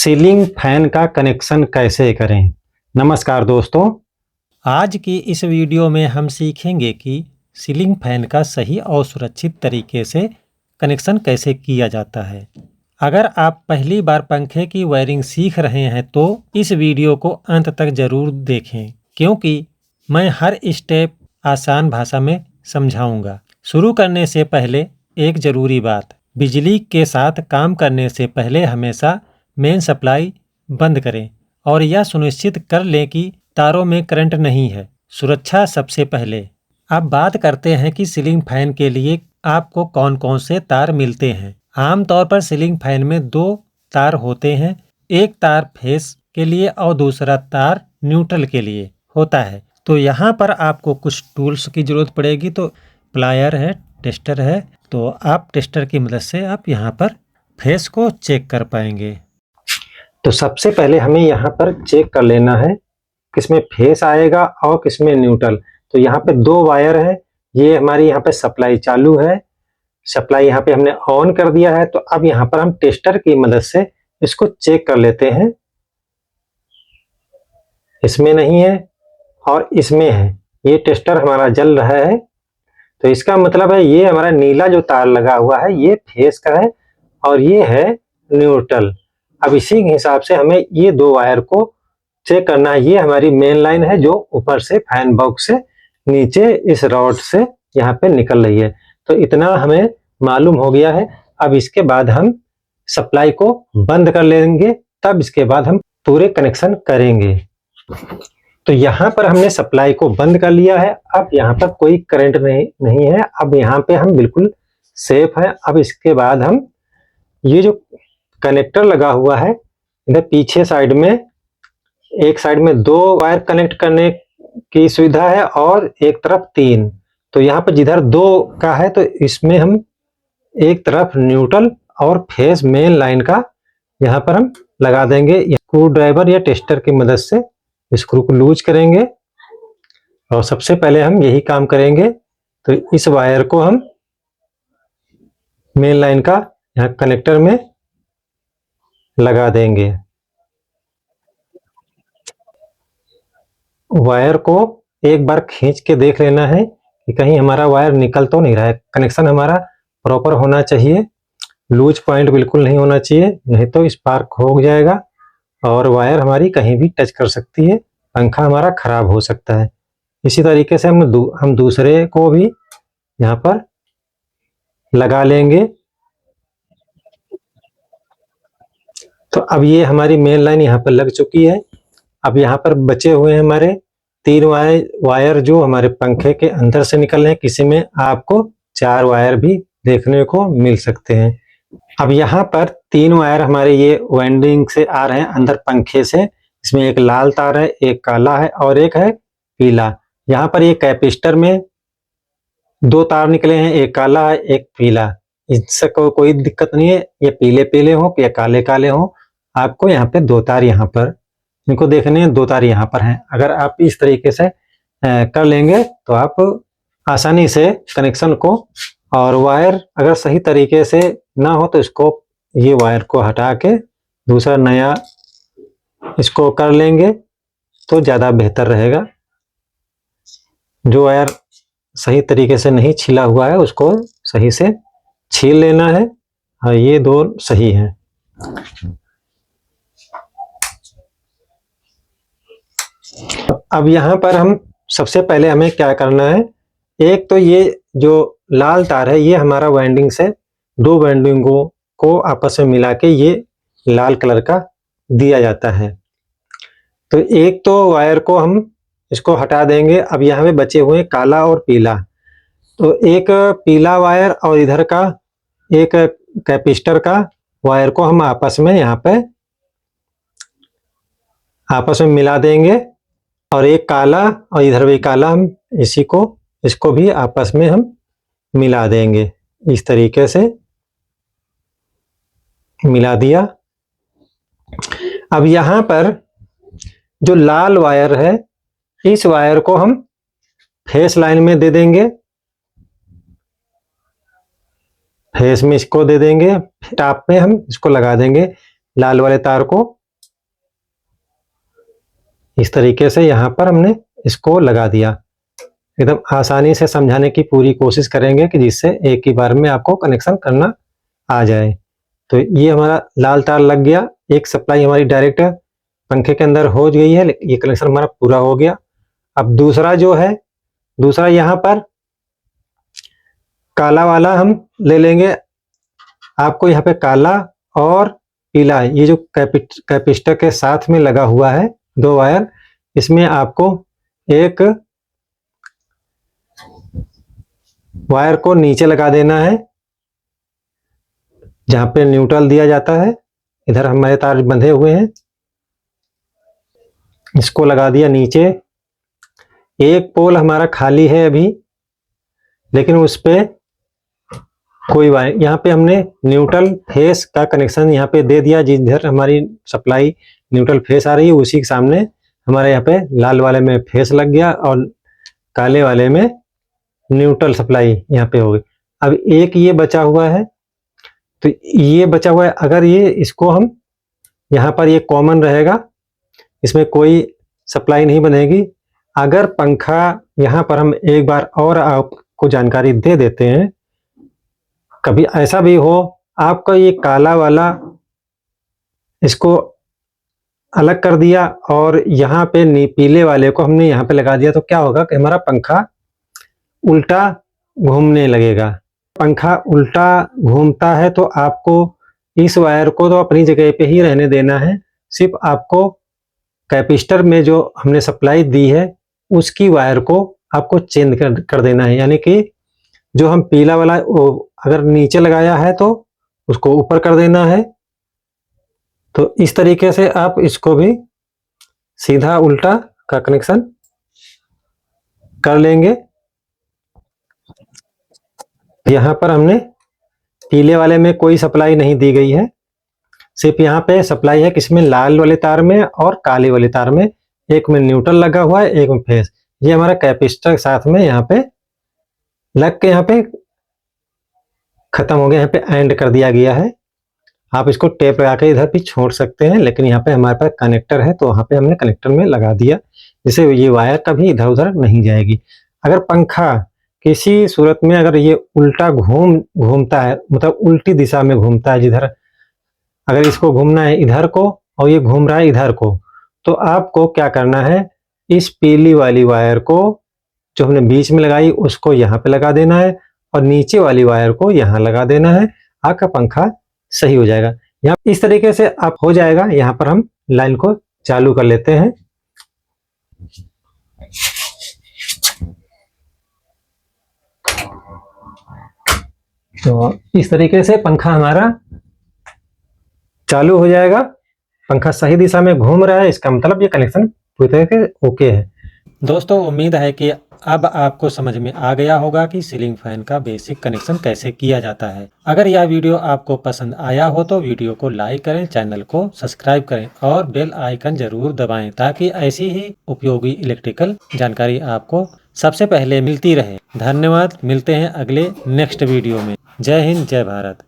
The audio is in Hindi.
सीलिंग फैन का कनेक्शन कैसे करें। नमस्कार दोस्तों, आज की इस वीडियो में हम सीखेंगे कि सीलिंग फैन का सही और सुरक्षित तरीके से कनेक्शन कैसे किया जाता है। अगर आप पहली बार पंखे की वायरिंग सीख रहे हैं तो इस वीडियो को अंत तक जरूर देखें, क्योंकि मैं हर स्टेप आसान भाषा में समझाऊंगा। शुरू करने से पहले एक ज़रूरी बात, बिजली के साथ काम करने से पहले हमेशा मेन सप्लाई बंद करें और यह सुनिश्चित कर लें कि तारों में करंट नहीं है। सुरक्षा सबसे पहले। अब बात करते हैं कि सीलिंग फैन के लिए आपको कौन कौन से तार मिलते हैं। आमतौर पर सीलिंग फैन में 2 तार होते हैं, एक तार फेस के लिए और दूसरा तार न्यूट्रल के लिए होता है। तो यहाँ पर आपको कुछ टूल्स की जरूरत पड़ेगी, तो प्लायर है, टेस्टर है, तो आप टेस्टर की मदद से आप यहाँ पर फेस को चेक कर पाएंगे। तो सबसे पहले हमें यहाँ पर चेक कर लेना है किसमें फेस आएगा और किसमें न्यूट्रल। तो यहाँ पे 2 वायर है, ये हमारी यहाँ पे सप्लाई चालू है, सप्लाई यहाँ पे हमने ऑन कर दिया है। तो अब यहाँ पर हम टेस्टर की मदद से इसको चेक कर लेते हैं। इसमें नहीं है और इसमें है, ये टेस्टर हमारा जल रहा है, तो इसका मतलब है ये हमारा नीला जो तार लगा हुआ है ये फेस का है और ये है न्यूट्रल। अब इसी के हिसाब से हमें ये 2 वायर को चेक करना है। ये हमारी मेन लाइन है जो ऊपर से फैन बॉक्स से नीचे इस रॉड से यहाँ पे निकल रही है। तो इतना हमें मालूम हो गया है। अब इसके बाद हम सप्लाई को बंद कर लेंगे, तब इसके बाद हम पूरे कनेक्शन करेंगे। तो यहाँ पर हमने सप्लाई को बंद कर लिया है। अब यहाँ पर कोई करंट नहीं है। अब यहाँ पे हम बिल्कुल सेफ है। अब इसके बाद हम ये जो कनेक्टर लगा हुआ है, इधर पीछे साइड में, एक साइड में 2 वायर कनेक्ट करने की सुविधा है और एक तरफ 3। तो यहाँ पर जिधर 2 का है तो इसमें हम एक तरफ न्यूट्रल और फेस मेन लाइन का यहाँ पर हम लगा देंगे। स्क्रू ड्राइवर या टेस्टर की मदद से स्क्रू को लूज करेंगे और सबसे पहले हम यही काम करेंगे। तो इस वायर को हम मेन लाइन का यहाँ कनेक्टर में लगा देंगे। वायर को एक बार खींच के देख लेना है कि कहीं हमारा वायर निकल तो नहीं रहा है। कनेक्शन हमारा प्रॉपर होना चाहिए, लूज पॉइंट बिल्कुल नहीं होना चाहिए, नहीं तो स्पार्क हो जाएगा और वायर हमारी कहीं भी टच कर सकती है, पंखा हमारा खराब हो सकता है। इसी तरीके से हम दूसरे को भी यहाँ पर लगा लेंगे। तो अब ये हमारी मेन लाइन यहाँ पर लग चुकी है। अब यहाँ पर बचे हुए हैं हमारे 3 वायर जो हमारे पंखे के अंदर से निकल रहे हैं। किसी में आपको 4 वायर भी देखने को मिल सकते हैं। अब यहाँ पर 3 वायर हमारे ये वाइंडिंग से आ रहे हैं अंदर पंखे से। इसमें एक लाल तार है, एक काला है और एक है पीला। यहाँ पर ये कैपेसिटर में 2 तार निकले हैं, एक काला है एक पीला। इससे कोई दिक्कत नहीं है, ये पीले पीले हो या काले काले हो, आपको यहाँ पे 2 तार यहाँ पर इनको देखने हैं, 2 तार यहाँ पर हैं। अगर आप इस तरीके से कर लेंगे तो आप आसानी से कनेक्शन को, और वायर अगर सही तरीके से ना हो तो इसको, ये वायर को हटा के दूसरा नया इसको कर लेंगे तो ज़्यादा बेहतर रहेगा। जो वायर सही तरीके से नहीं छिला हुआ है उसको सही से छील लेना है। हाँ, ये 2 सही हैं। अब यहाँ पर हम सबसे पहले हमें क्या करना है, एक तो ये जो लाल तार है ये हमारा वाइंडिंग से 2 वाइंडिंगों को आपस में मिला के ये लाल कलर का दिया जाता है। तो एक तो वायर को हम इसको हटा देंगे। अब यहाँ पे बचे हुए काला और पीला, तो एक पीला वायर और इधर का एक कैपेसिटर का वायर को हम आपस में यहाँ पे आपस में मिला देंगे और एक काला और इधर भी काला, हम इसको भी आपस में हम मिला देंगे। इस तरीके से मिला दिया। अब यहाँ पर जो लाल वायर है इस वायर को हम फेस लाइन में दे देंगे, फेस में इसको दे देंगे, टॉप में हम इसको लगा देंगे। लाल वाले तार को इस तरीके से यहाँ पर हमने इसको लगा दिया। एकदम आसानी से समझाने की पूरी कोशिश करेंगे कि जिससे एक ही बार में आपको कनेक्शन करना आ जाए। तो ये हमारा लाल तार लग गया, एक सप्लाई हमारी डायरेक्ट पंखे के अंदर हो गई है, ये कनेक्शन हमारा पूरा हो गया। अब दूसरा जो है, दूसरा यहाँ पर काला वाला हम ले लेंगे। आपको यहाँ पे काला और पीला, ये जो कैपेसिटर के साथ में लगा हुआ है 2 वायर, इसमें आपको एक वायर को नीचे लगा देना है जहां पे न्यूट्रल दिया जाता है। इधर हमारे तार बंधे हुए हैं, इसको लगा दिया नीचे। एक पोल हमारा खाली है अभी, लेकिन उस पे कोई वायर, यहाँ पे हमने न्यूट्रल फेस का कनेक्शन यहाँ पे दे दिया। जिधर हमारी सप्लाई न्यूट्रल फेस आ रही है उसी के सामने हमारे यहाँ पे लाल वाले में फेस लग गया और काले वाले में न्यूट्रल सप्लाई यहाँ पे हो गई। अब एक ये बचा हुआ है, तो ये बचा हुआ है, अगर ये इसको हम यहाँ पर ये कॉमन रहेगा, इसमें कोई सप्लाई नहीं बनेगी। अगर पंखा यहाँ पर हम एक बार और आपको जानकारी दे देते हैं, कभी ऐसा भी हो आपका ये काला वाला इसको अलग कर दिया और यहाँ पे पीले वाले को हमने यहाँ पे लगा दिया, तो क्या होगा कि हमारा पंखा उल्टा घूमने लगेगा। पंखा उल्टा घूमता है तो आपको इस वायर को तो अपनी जगह पे ही रहने देना है, सिर्फ आपको कैपेसिटर में जो हमने सप्लाई दी है उसकी वायर को आपको चेंज कर देना है। यानी कि जो हम पीला वाला अगर नीचे लगाया है तो उसको ऊपर कर देना है। तो इस तरीके से आप इसको भी सीधा उल्टा का कनेक्शन कर लेंगे। यहाँ पर हमने पीले वाले में कोई सप्लाई नहीं दी गई है, सिर्फ यहाँ पे सप्लाई है किसमें, लाल वाले तार में और काले वाले तार में। एक में न्यूट्रल लगा हुआ है, एक में फेस। ये हमारा कैपेसिटर के साथ में यहाँ पे लग के यहाँ पे खत्म हो गया, यहाँ पे एंड कर दिया गया है। आप इसको टेप लगा के इधर भी छोड़ सकते हैं, लेकिन यहाँ पे हमारे पास कनेक्टर है तो वहाँ पे हमने कनेक्टर में लगा दिया, जिससे ये वायर कभी इधर उधर नहीं जाएगी। अगर पंखा किसी सूरत में अगर ये उल्टा घूमता है, मतलब उल्टी दिशा में घूमता है, जिधर अगर इसको घूमना है इधर को और ये घूम रहा है इधर को, तो आपको क्या करना है, इस पीली वाली वायर को जो हमने बीच में लगाई उसको यहाँ पे लगा देना है और नीचे वाली वायर को यहाँ लगा देना है। आपका पंखा सही हो जाएगा। यहाँ इस तरीके से आप हो जाएगा। यहाँ पर हम लाइन को चालू कर लेते हैं। तो इस तरीके से पंखा हमारा चालू हो जाएगा। पंखा सही दिशा में घूम रहा है, इसका मतलब ये कनेक्शन पूरी तरह से ओके है। दोस्तों उम्मीद है कि अब आपको समझ में आ गया होगा कि सीलिंग फैन का बेसिक कनेक्शन कैसे किया जाता है। अगर यह वीडियो आपको पसंद आया हो तो वीडियो को लाइक करें, चैनल को सब्सक्राइब करें और बेल आइकन जरूर दबाएं, ताकि ऐसी ही उपयोगी इलेक्ट्रिकल जानकारी आपको सबसे पहले मिलती रहे। धन्यवाद, मिलते हैं अगले नेक्स्ट वीडियो में। जय हिंद, जय भारत।